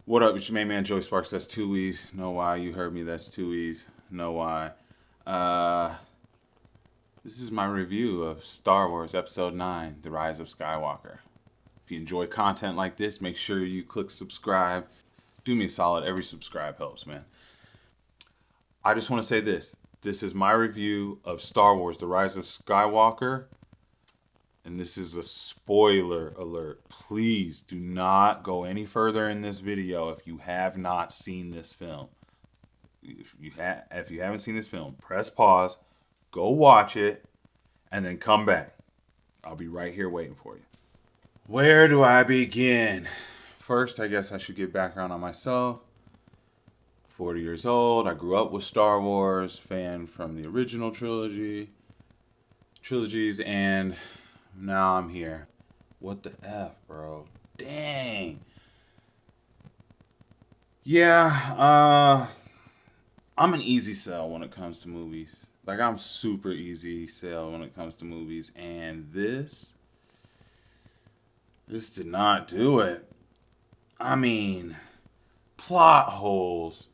What up? It's your main man Joey Sparks. That's two E's. Know why? You heard me. That's two E's. Know why? Uh, this is my review of Star Wars Episode 9, The Rise of Skywalker. If you enjoy content like this, make sure you click subscribe. Do me a solid. Every subscribe helps, man. I just want to say this. This is my review of Star Wars The Rise of Skywalker. And this is a spoiler alert. Please do not go any further in this video if you have not seen this film. If you haven't seen this film, press pause, go watch it, and then come back. I'll be right here waiting for you. Where do I begin? First, I guess I should give background on myself. 40 years old. I grew up with Star Wars, fan from the original trilogies, and now I'm here. What the F, bro? Dang. Yeah, I'm an easy sell when it comes to movies. Like, I'm super easy sell when it comes to movies. And this did not do it. I mean, plot holes.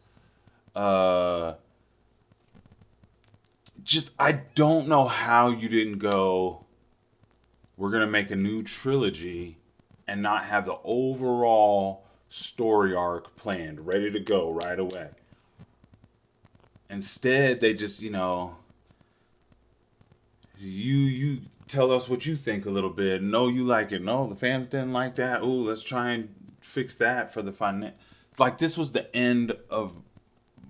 Just, I don't know how you didn't go, we're going to make a new trilogy and not have the overall story arc planned, ready to go right away. Instead, they just, you tell us what you think a little bit. No, you like it. No, the fans didn't like that. Ooh, let's try and fix that for the finance. Like, this was the end of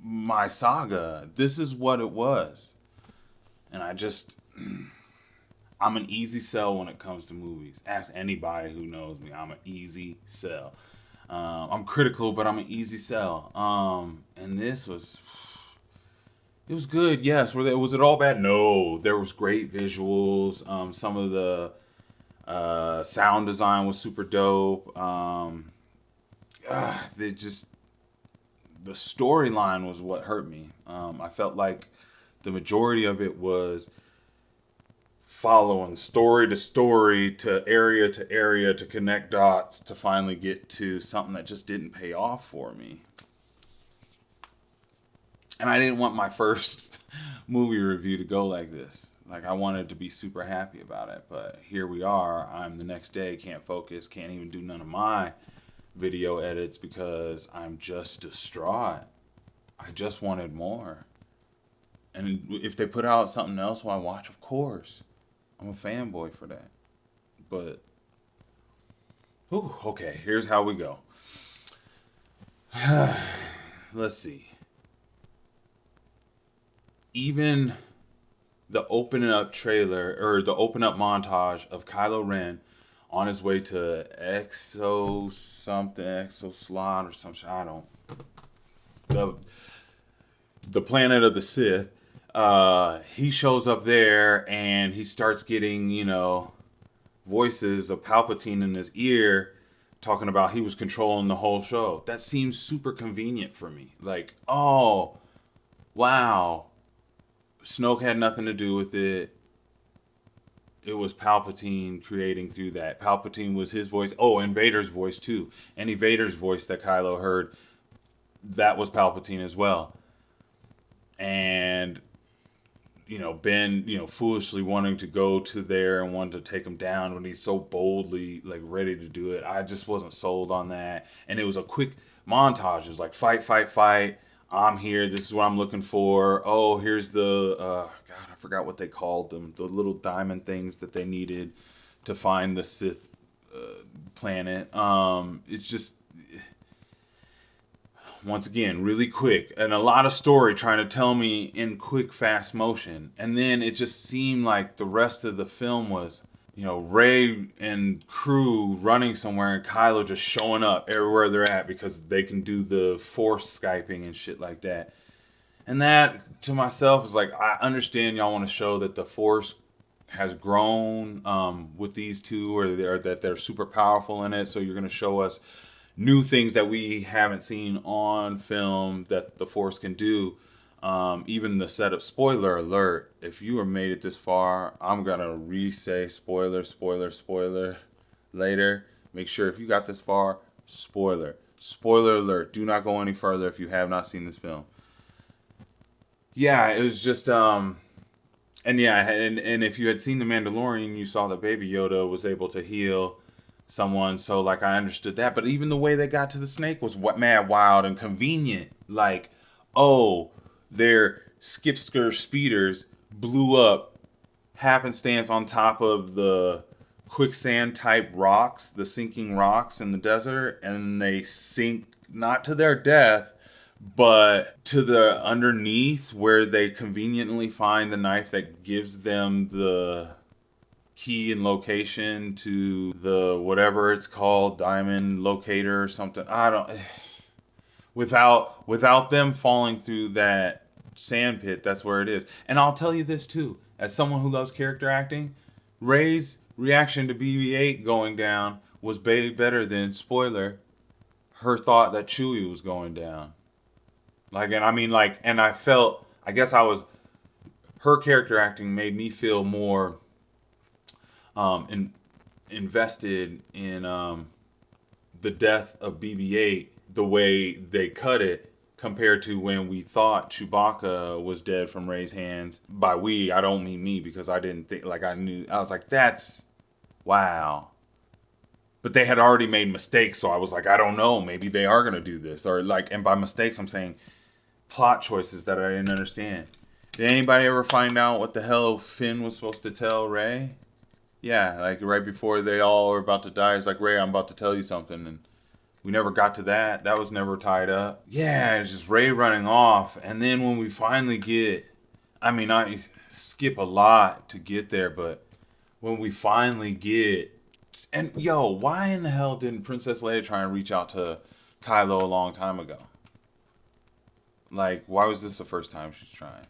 my saga. This is what it was. And I'm an easy sell when it comes to movies. Ask anybody who knows me. I'm an easy sell. I'm critical, but I'm an easy sell. And this was, it was good. Yes. Was it all bad? No. There was great visuals. Some of the sound design was super dope. The storyline was what hurt me. I felt like the majority of it was following story to area to connect dots to finally get to something that just didn't pay off for me. And I didn't want my first movie review to go like this. Like, I wanted to be super happy about it, but here we are. I'm the next day, can't focus, can't even do none of my video edits because I'm just distraught. I just wanted more. And if they put out something else, why watch? Of course. I'm a fanboy for that. But, okay, here's how we go. Let's see. Even the open up trailer, or the open up montage of Kylo Ren on his way to Exoslot or something. I don't. The planet of the Sith. He shows up there and he starts getting, voices of Palpatine in his ear talking about he was controlling the whole show. That seems super convenient for me. Like, oh, wow. Snoke had nothing to do with it. It was Palpatine creating through that. Palpatine was his voice. Oh, and Vader's voice too. Any Vader's voice that Kylo heard, that was Palpatine as well. And Ben, foolishly wanting to go to there and wanting to take him down when he's so boldly, like, ready to do it. I just wasn't sold on that. And it was a quick montage. It was like, fight, fight, fight. I'm here. This is what I'm looking for. Oh, here's the, God, I forgot what they called them. The little diamond things that they needed to find the Sith planet. It's just, once again, really quick, and a lot of story trying to tell me in quick, fast motion. And then it just seemed like the rest of the film was, Rey and crew running somewhere and Kylo just showing up everywhere they're at because they can do the Force Skyping and shit like that. And that, to myself, is like, I understand y'all want to show that the Force has grown with these two, or that they're super powerful in it, so you're going to show us new things that we haven't seen on film that the Force can do. Even the setup, spoiler alert, if you were made it this far, I'm gonna re-say spoiler later. Make sure if you got this far, spoiler. Spoiler alert, do not go any further if you have not seen this film. Yeah, it was just and yeah, and if you had seen The Mandalorian, you saw that Baby Yoda was able to heal someone, so like I understood that. But even the way they got to the snake was what mad wild and convenient. Like, oh, their skipster speeders blew up happenstance on top of the quicksand type rocks, the sinking rocks in the desert, and they sink not to their death, but to the underneath where they conveniently find the knife that gives them the key and location to the whatever it's called, diamond locator or something. I don't without them falling through that sand pit, that's where it is. And I'll tell you this too, as someone who loves character acting, Rey's reaction to BB-8 going down was better than, spoiler, her thought that Chewie was going down. Like, and I mean, like, and I felt, I guess I was, her character acting made me feel more invested in the death of BB-8, the way they cut it, compared to when we thought Chewbacca was dead from Rey's hands. By we, I don't mean me, because I didn't think, like, I was like, that's, wow. But they had already made mistakes, so I was like, I don't know, maybe they are going to do this. Or like, and by mistakes, I'm saying plot choices that I didn't understand. Did anybody ever find out what the hell Finn was supposed to tell Rey? Yeah, like right before they all were about to die, it's like, Rey, I'm about to tell you something. And we never got to that. That was never tied up. Yeah, it's just Rey running off. And then when we finally get, I mean, I skip a lot to get there, but when we finally get, and yo, why in the hell didn't Princess Leia try and reach out to Kylo a long time ago? Like, why was this the first time she's trying?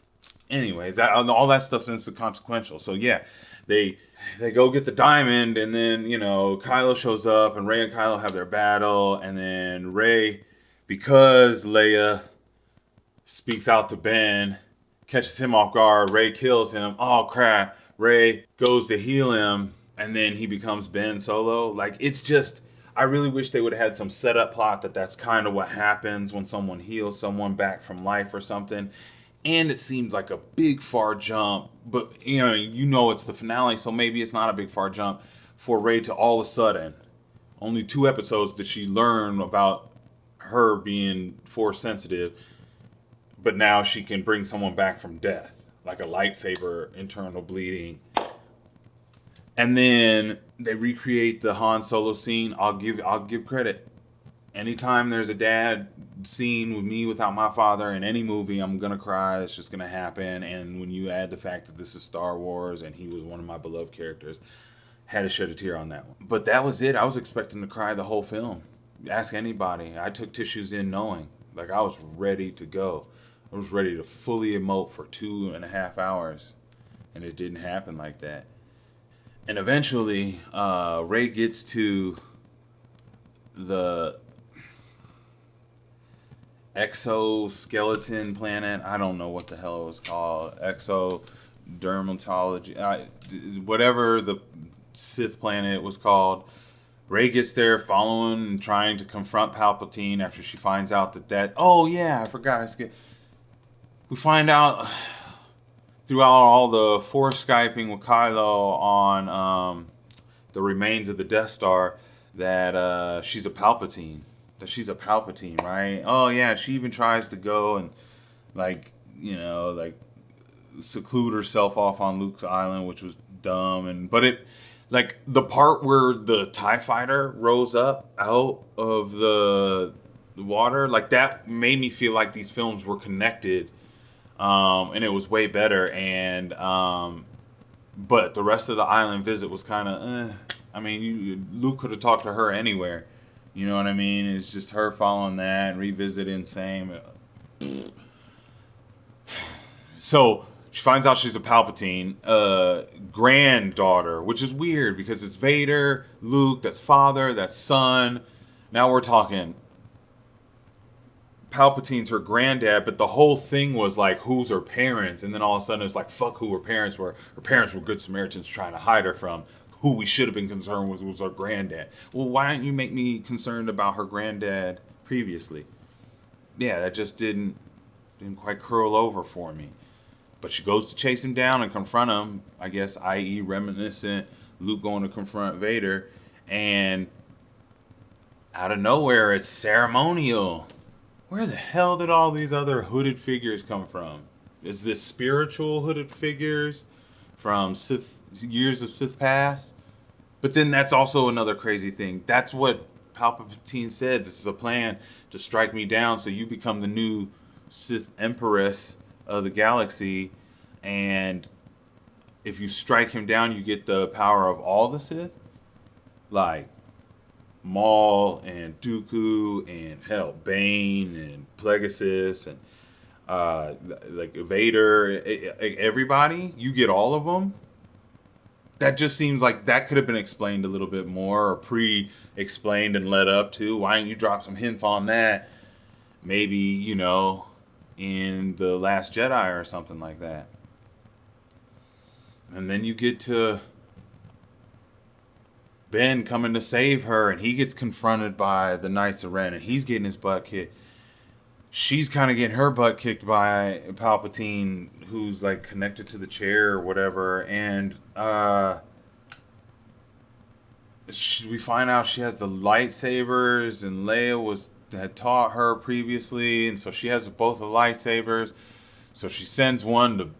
Anyway, that all that stuff's inconsequential. So yeah, they go get the diamond, and then, you know, Kylo shows up, and Rey and Kylo have their battle, and then Rey, because Leia speaks out to Ben, catches him off guard. Rey kills him. Oh crap! Rey goes to heal him, and then he becomes Ben Solo. Like, it's just, I really wish they would have had some setup plot that's kind of what happens when someone heals someone back from life or something. And it seemed like a big far jump, but you know it's the finale, so maybe it's not a big far jump for Rey to all of a sudden, only 2 episodes did she learn about her being force sensitive, but now she can bring someone back from death, like a lightsaber, internal bleeding. And then they recreate the Han Solo scene. I'll give credit. Anytime there's a dad scene with me without my father in any movie, I'm gonna cry. It's just gonna happen. And when you add the fact that this is Star Wars and he was one of my beloved characters, had to shed a tear on that one. But that was it. I was expecting to cry the whole film. Ask anybody. I took tissues in knowing. Like, I was ready to go. I was ready to fully emote for 2.5 hours. And it didn't happen like that. And eventually, Rey gets to the exoskeleton planet. I don't know what the hell it was called. Exodermatology. Whatever the Sith planet was called. Rey gets there following and trying to confront Palpatine after she finds out that oh yeah, I forgot. We find out throughout all the Force Skyping with Kylo on the remains of the Death Star that she's a Palpatine. That she's a Palpatine, right? Oh yeah, she even tries to go and like seclude herself off on Luke's island, which was dumb. But it, like, the part where the TIE fighter rose up out of the water, like, that made me feel like these films were connected, and it was way better. And but the rest of the island visit was kind of, I mean, Luke could have talked to her anywhere. You know what I mean? It's just her following that and revisiting same. So she finds out she's a Palpatine granddaughter, which is weird because it's Vader, Luke, that's father, that's son. Now we're talking Palpatine's her granddad, but the whole thing was like, who's her parents? And then all of a sudden it's like, fuck who her parents were. Her parents were good Samaritans trying to hide her from who we should have been concerned with was her granddad. Well, why didn't you make me concerned about her granddad previously. Yeah, that just didn't quite curl over for me. But she goes to chase him down and confront him, I guess, i.e., reminiscent Luke going to confront Vader. And out of nowhere, it's ceremonial. Where the hell did all these other hooded figures come from? Is this spiritual hooded figures from Sith years of Sith past? But then that's also another crazy thing. That's what Palpatine said. This is a plan to strike me down so you become the new Sith Empress of the galaxy. And if you strike him down, you get the power of all the Sith. Like Maul and Dooku and hell, Bane and Plagueis and like Vader, everybody, you get all of them. That just seems like that could have been explained a little bit more or pre-explained and led up to. Why don't you drop some hints on that? Maybe, in The Last Jedi or something like that. And then you get to Ben coming to save her, and he gets confronted by the Knights of Ren, and he's getting his butt kicked. She's kind of getting her butt kicked by Palpatine, who's like connected to the chair or whatever. And we find out she has the lightsabers, and Leia had taught her previously, and so she has both the lightsabers. So she sends one to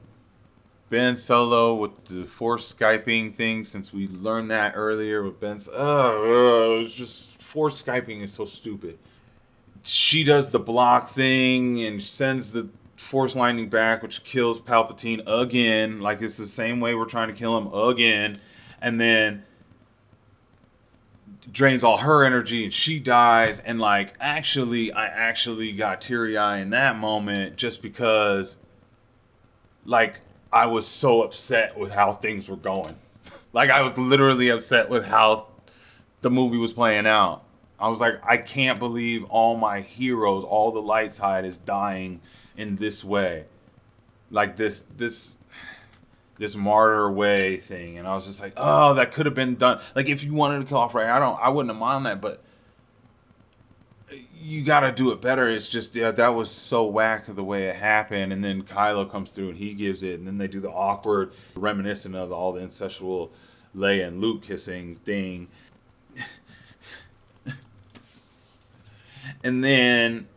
Ben Solo with the Force Skyping thing, since we learned that earlier with Ben's. It's just Force Skyping is so stupid. She does the block thing and sends the Force lightning back, which kills Palpatine again. Like, it's the same way we're trying to kill him again. And then drains all her energy and she dies. And like, I actually got teary-eyed in that moment, just because like I was so upset with how things were going. Like, I was literally upset with how the movie was playing out. I was like, I can't believe all my heroes, all the light side is dying in this way. Like this martyr way thing. And I was just like, oh, that could have been done. Like, if you wanted to kill off Rey, I wouldn't have minded that, but you got to do it better. It's just, yeah, that was so whack the way it happened. And then Kylo comes through and he gives it. And then they do the awkward, reminiscent of all the incestual Leia and Luke kissing thing. And then,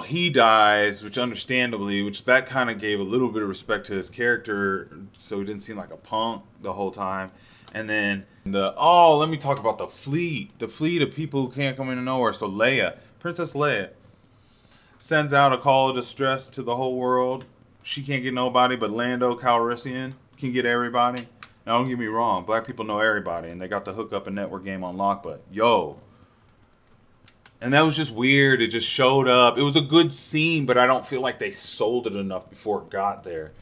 he dies, which understandably, which that kind of gave a little bit of respect to his character, so he didn't seem like a punk the whole time. And then let me talk about the fleet of people who can't come into nowhere. So Princess Leia, sends out a call of distress to the whole world. She can't get nobody, but Lando Calrissian can get everybody. Now, don't get me wrong, black people know everybody, and they got the hookup and network game on lock, but yo. And that was just weird. It just showed up. It was a good scene, but I don't feel like they sold it enough before it got there.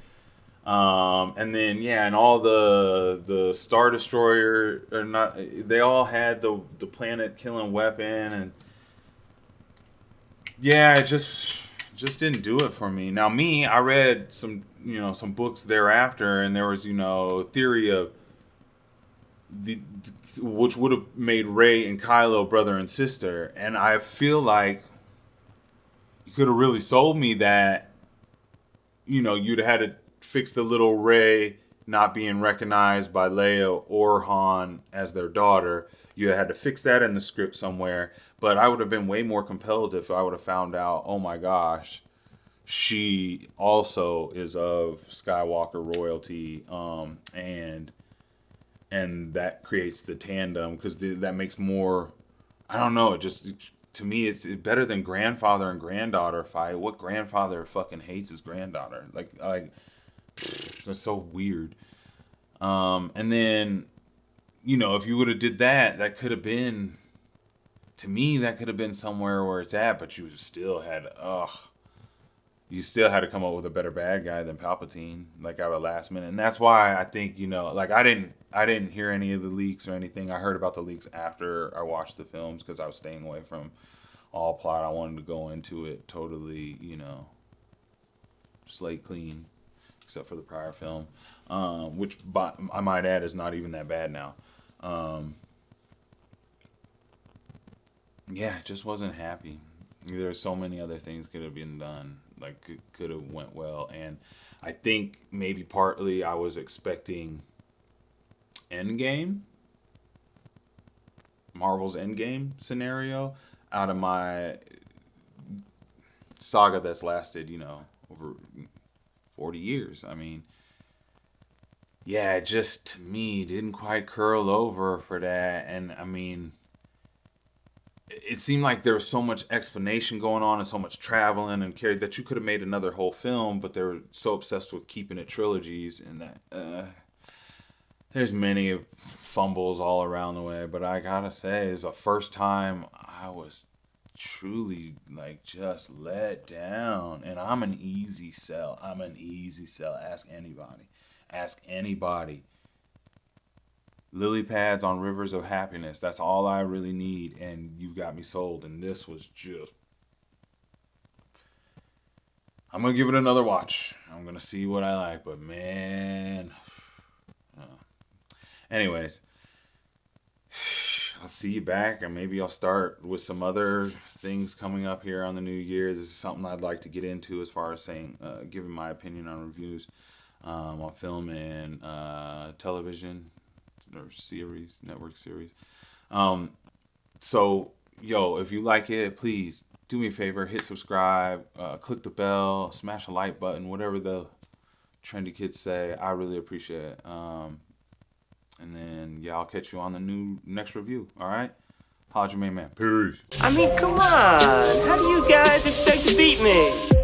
And then, and all the Star Destroyer, or not, they all had the planet killing weapon, and it just didn't do it for me. Now, I read some books thereafter, and there was, theory of which would have made Rey and Kylo brother and sister. And I feel like you could have really sold me that, you'd have had to fix the little Rey not being recognized by Leia or Han as their daughter. You had to fix that in the script somewhere. But I would have been way more compelled if I would have found out, oh my gosh, she also is of Skywalker royalty, and that creates the tandem, because that makes more, I don't know, to me, it's better than grandfather and granddaughter fight. What grandfather fucking hates his granddaughter? Like that's so weird. And then, if you would have did that, that could have been, to me, that could have been somewhere where it's at, but you still had to come up with a better bad guy than Palpatine, like at the last minute. And that's why I think, I didn't hear any of the leaks or anything. I heard about the leaks after I watched the films, because I was staying away from all plot. I wanted to go into it totally, slate clean, except for the prior film, which I might add is not even that bad now. Just wasn't happy. There's so many other things could have been done, like could have went well, and I think maybe partly I was expecting Endgame, Marvel's Endgame scenario out of my saga that's lasted, over 40 years. I mean, yeah, it just to me didn't quite curl over for that. And I mean, it seemed like there was so much explanation going on and so much traveling and carry that you could have made another whole film, but they were so obsessed with keeping it trilogies and that there's many fumbles all around the way. But I gotta say, it's the first time I was truly like just let down, and I'm an easy sell. Ask anybody. Lily pads on Rivers of Happiness, that's all I really need, and you got me sold. And this was just, I'm gonna give it another watch. I'm gonna see what I like, but man, anyways, I'll see you back, and maybe I'll start with some other things coming up here on the new year. This is something I'd like to get into as far as saying, giving my opinion on reviews on film and television or series, network series. So, if you like it, please do me a favor, hit subscribe, click the bell, smash the like button, whatever the trendy kids say. I really appreciate it. And then, I'll catch you on the next review. All right? Holla at your main man. Peace. I mean, come on. How do you guys expect to beat me?